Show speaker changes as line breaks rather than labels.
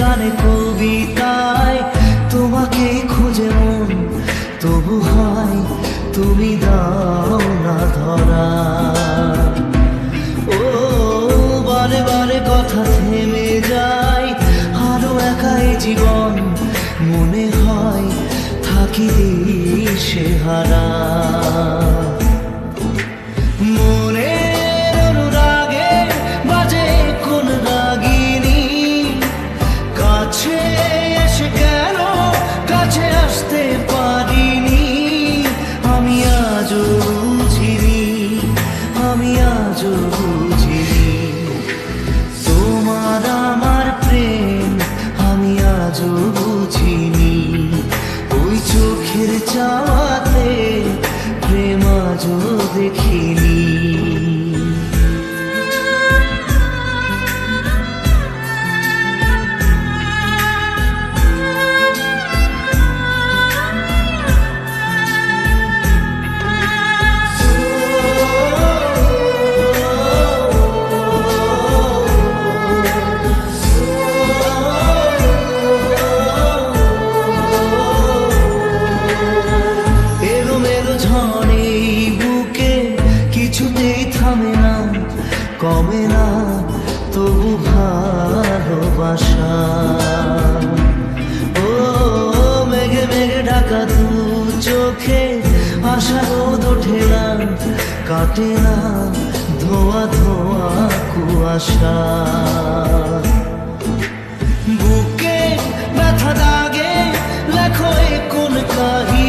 গানে কবিতায় তোমাকে খুঁজে মন, তবু হয় তুমি দাও না ধরা। ও বারে বারে কথা থেমে যায়, আরো একাই জীবন মনে হয় থাকি দিশে হারা। মনের অনুরাগে বাজে কোন রাগিনী, কাছে এসে কেন কাছে আসতে পারিনি। আমি আজও বুঝিনি, আমি আজও বুঝিনি তোমার আমার প্রেম, আমি আজও বুঝিনি। ওই চোখের চাওয়াতে প্রেম আজও দেখিনি। কিছুতেই থামে না, কমে না তবু ভালোবাসা। ও মেঘে মেঘে ঢাকা দু চোখে আশা রোদ ওঠে না, কাটে না ধোয়া ধোয়া কুয়াশা। বুকে ব্যথা দাগে লেখো কোন কাহিনী,